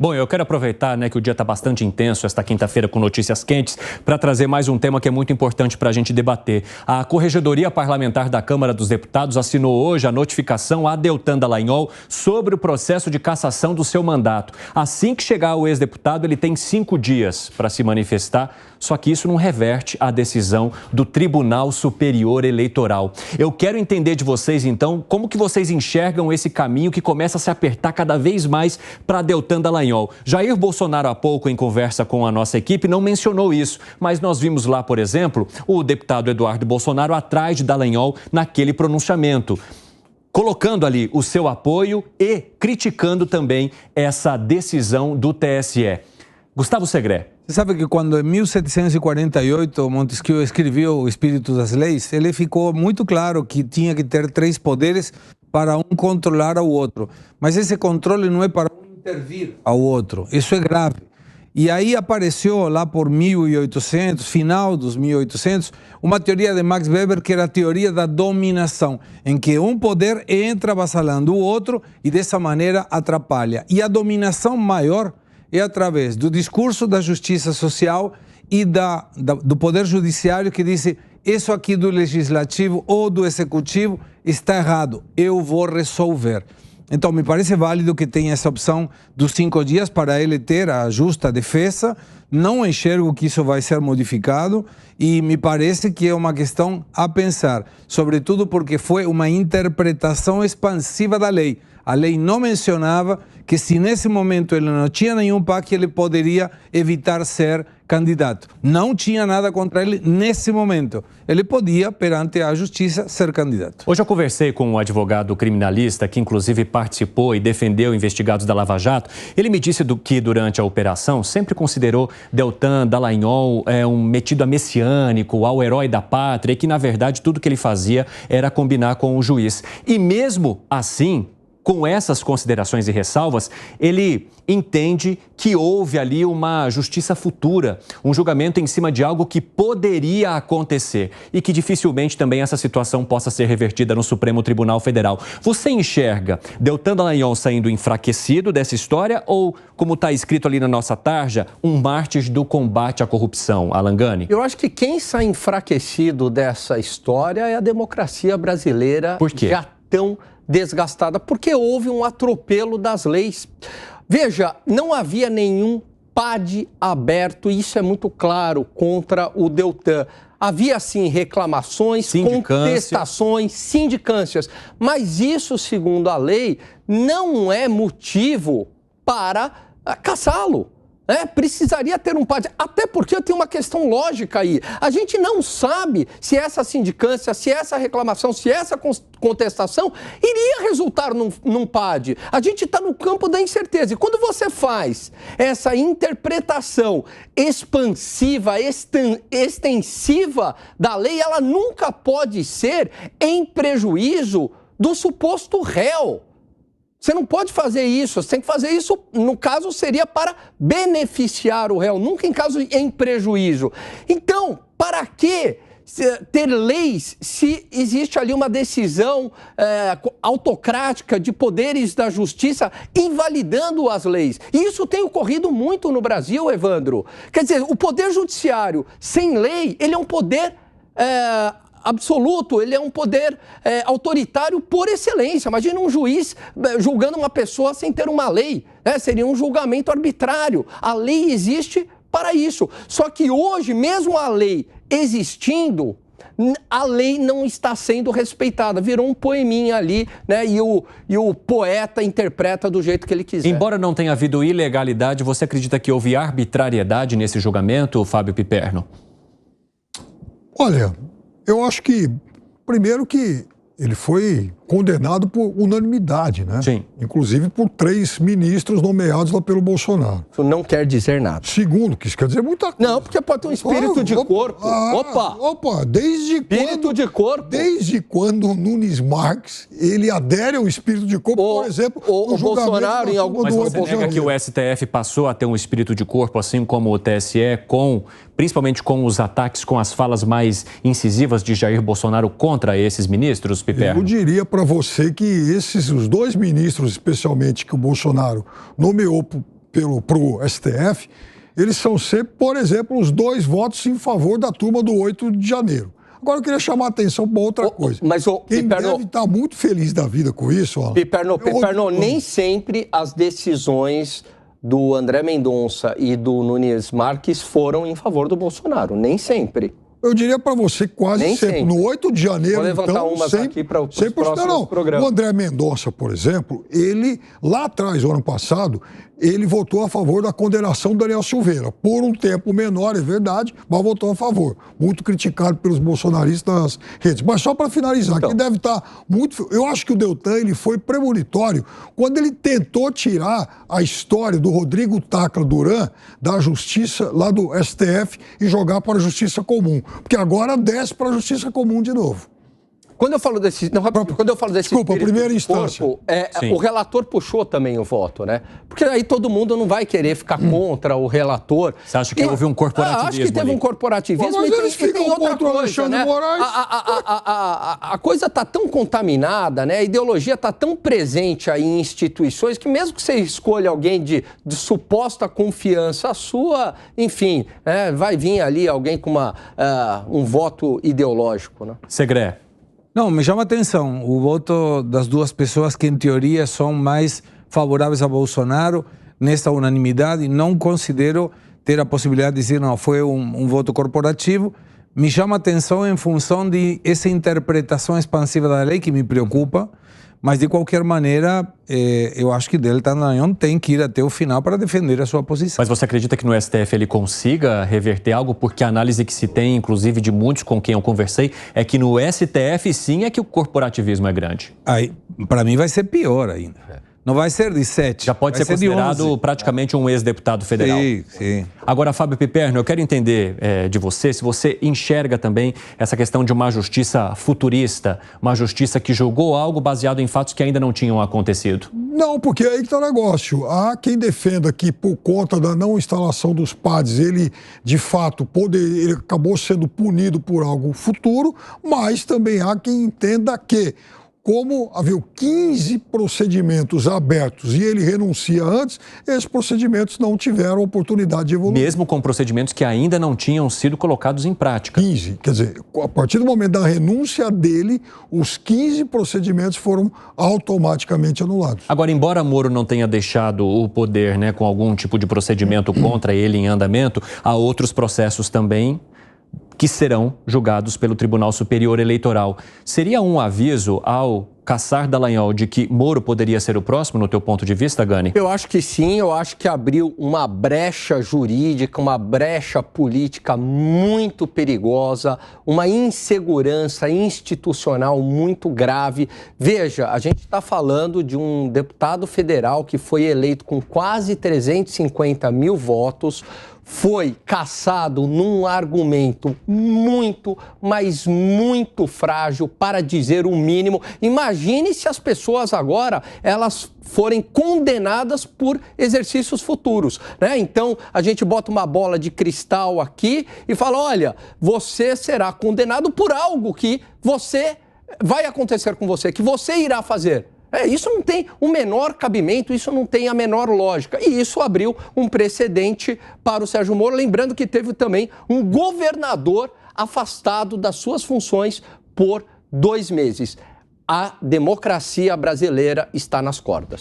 Bom, eu quero aproveitar, que o dia está bastante intenso, esta quinta-feira, com notícias quentes, para trazer mais um tema que é muito importante para a gente debater. A Corregedoria Parlamentar da Câmara dos Deputados assinou hoje a notificação a Deltan Dallagnol sobre o processo de cassação do seu mandato. Assim que chegar o ex-deputado, ele tem 5 dias para se manifestar, só que isso não reverte a decisão do Tribunal Superior Eleitoral. Eu quero entender de vocês, então, como que vocês enxergam esse caminho que começa a se apertar cada vez mais para Deltan Dallagnol. Jair Bolsonaro, há pouco, em conversa com a nossa equipe, não mencionou isso, mas nós vimos lá, por exemplo, o deputado Eduardo Bolsonaro atrás de Dallagnol naquele pronunciamento, colocando ali o seu apoio e criticando também essa decisão do TSE. Gustavo Segré. Você sabe que quando em 1748 Montesquieu escreveu o Espírito das Leis, ele ficou muito claro que tinha que ter 3 poderes para um controlar ao outro. Mas esse controle não é para um intervir ao outro. Isso é grave. E aí apareceu lá por 1800, final dos 1800, uma teoria de Max Weber que era a teoria da dominação, em que um poder entra avassalando o outro e dessa maneira atrapalha. E a dominação maior é através do discurso da justiça social e do poder judiciário que diz: isso aqui do legislativo ou do executivo está errado, eu vou resolver. Então, me parece válido que tenha essa opção dos 5 dias para ele ter a justa defesa. Não enxergo que isso vai ser modificado e me parece que é uma questão a pensar, sobretudo porque foi uma interpretação expansiva da lei. A lei não mencionava que se nesse momento ele não tinha nenhum PAC, ele poderia evitar ser candidato. Não tinha nada contra ele nesse momento. Ele podia, perante a justiça, ser candidato. Hoje eu conversei com um advogado criminalista que inclusive participou e defendeu investigados da Lava Jato. Ele me disse que durante a operação sempre considerou Deltan Dallagnol um metido a messiânico, ao herói da pátria, e que na verdade tudo que ele fazia era combinar com o juiz. E mesmo assim, com essas considerações e ressalvas, ele entende que houve ali uma justiça futura, um julgamento em cima de algo que poderia acontecer e que dificilmente também essa situação possa ser revertida no Supremo Tribunal Federal. Você enxerga Deltan Dallagnol saindo enfraquecido dessa história ou, como está escrito ali na nossa tarja, um mártir do combate à corrupção? Alan Gani? Eu acho que quem sai enfraquecido dessa história é a democracia brasileira. Por quê? Já tão desgastada, porque houve um atropelo das leis. Veja, não havia nenhum PAD aberto, e isso é muito claro, contra o Deltan. Havia, sim, reclamações, contestações, sindicâncias, mas isso, segundo a lei, não é motivo para cassá-lo. Precisaria ter um PAD, até porque tem uma questão lógica aí. A gente não sabe se essa sindicância, se essa reclamação, se essa contestação iria resultar num PAD. A gente está no campo da incerteza. E quando você faz essa interpretação expansiva, extensiva da lei, ela nunca pode ser em prejuízo do suposto réu. Você não pode fazer isso, você tem que fazer isso, no caso, seria para beneficiar o réu, nunca em caso em prejuízo. Então, para que ter leis se existe ali uma decisão autocrática de poderes da justiça invalidando as leis? E isso tem ocorrido muito no Brasil, Evandro. Quer dizer, o poder judiciário sem lei, ele é um poder absoluto, ele é um poder autoritário por excelência. Imagina um juiz julgando uma pessoa sem ter uma lei, seria um julgamento arbitrário. A lei existe para isso. Só que hoje, mesmo a lei existindo, a lei não está sendo respeitada. Virou um poeminha ali, e o poeta interpreta do jeito que ele quiser. Embora não tenha havido ilegalidade, você acredita que houve arbitrariedade nesse julgamento, Fábio Piperno? Olha, eu acho que, primeiro, que ele foi condenado por unanimidade, né? Sim. Inclusive por 3 ministros nomeados lá pelo Bolsonaro. Isso não quer dizer nada. Segundo, que isso quer dizer muita coisa. Não, porque pode ter um espírito de corpo. Opa, desde quando o Nunes Marques, ele adere ao espírito de corpo, por exemplo, o Bolsonaro em algum... Mas você nega que o STF passou a ter um espírito de corpo, assim como o TSE, principalmente com os ataques, com as falas mais incisivas de Jair Bolsonaro contra esses ministros, Piperno? Eu diria para você que os 2 ministros, especialmente, que o Bolsonaro nomeou pro STF, eles são sempre, por exemplo, os 2 votos em favor da turma do 8 de janeiro. Agora eu queria chamar a atenção para outra coisa. Mas quem deve estar muito feliz da vida com isso... Piperno, nem sempre as decisões do André Mendonça e do Nunes Marques foram em favor do Bolsonaro. Nem sempre. Eu diria para você quase nem sempre. No 8 de janeiro, vou levantar então, umas aqui para os próximos programas. O André Mendonça, por exemplo, ele, lá atrás, o ano passado, ele votou a favor da condenação do Daniel Silveira. Por um tempo menor, é verdade, mas votou a favor. Muito criticado pelos bolsonaristas nas redes. Mas só para finalizar, então, que deve estar muito... Eu acho que o Deltan ele foi premonitório quando ele tentou tirar a história do Rodrigo Tacla Duran da Justiça, lá do STF, e jogar para a Justiça Comum. Porque agora desce para a Justiça Comum de novo. Quando eu falo desse... Desculpa, primeira instância. O relator puxou também o voto, né? Porque aí todo mundo não vai querer ficar contra o relator. Você acha que houve um corporativismo? Acho que teve um corporativismo, mas eles ficam tem outra contra o coisa, Alexandre né? Moraes. A coisa está tão contaminada, né? A ideologia está tão presente aí em instituições que mesmo que você escolha alguém de suposta confiança sua, enfim, vai vir ali alguém com um voto ideológico, né? Segré. Não, me chama a atenção o voto das 2 pessoas que, em teoria, são mais favoráveis a Bolsonaro nesta unanimidade. Não considero ter a possibilidade de dizer, não, foi um voto corporativo. Me chama a atenção em função de essa interpretação expansiva da lei, que me preocupa. Mas, de qualquer maneira, eu acho que Deltan Dallagnol tem que ir até o final para defender a sua posição. Mas você acredita que no STF ele consiga reverter algo? Porque a análise que se tem, inclusive de muitos com quem eu conversei, é que no STF sim é que o corporativismo é grande. Aí, para mim, vai ser pior ainda. Não vai ser de 7. Já pode ser considerado praticamente um ex-deputado federal. Sim, sim. Agora, Fábio Piperno, eu quero entender de você, se você enxerga também essa questão de uma justiça futurista, uma justiça que julgou algo baseado em fatos que ainda não tinham acontecido. Não, porque aí que está o negócio. Há quem defenda que, por conta da não instalação dos PADs, ele, de fato, ele acabou sendo punido por algo futuro, mas também há quem entenda que, como havia 15 procedimentos abertos e ele renuncia antes, esses procedimentos não tiveram oportunidade de evoluir. Mesmo com procedimentos que ainda não tinham sido colocados em prática. 15, quer dizer, a partir do momento da renúncia dele, os 15 procedimentos foram automaticamente anulados. Agora, embora Moro não tenha deixado o poder, né, com algum tipo de procedimento contra ele em andamento, há outros processos também que serão julgados pelo Tribunal Superior Eleitoral. Seria um aviso ao caçar Dallagnol de que Moro poderia ser o próximo, no teu ponto de vista, Gani? Eu acho que sim, eu acho que abriu uma brecha jurídica, uma brecha política muito perigosa, uma insegurança institucional muito grave. Veja, a gente está falando de um deputado federal que foi eleito com quase 350 mil votos, foi cassado num argumento muito, mas muito frágil, para dizer o mínimo. Imagine se as pessoas agora, elas forem condenadas por exercícios futuros, né? Então, a gente bota uma bola de cristal aqui e fala, olha, você será condenado por algo que vai acontecer com você, que você irá fazer. Isso não tem o menor cabimento, isso não tem a menor lógica. E isso abriu um precedente para o Sérgio Moro. Lembrando que teve também um governador afastado das suas funções por 2 meses. A democracia brasileira está nas cordas.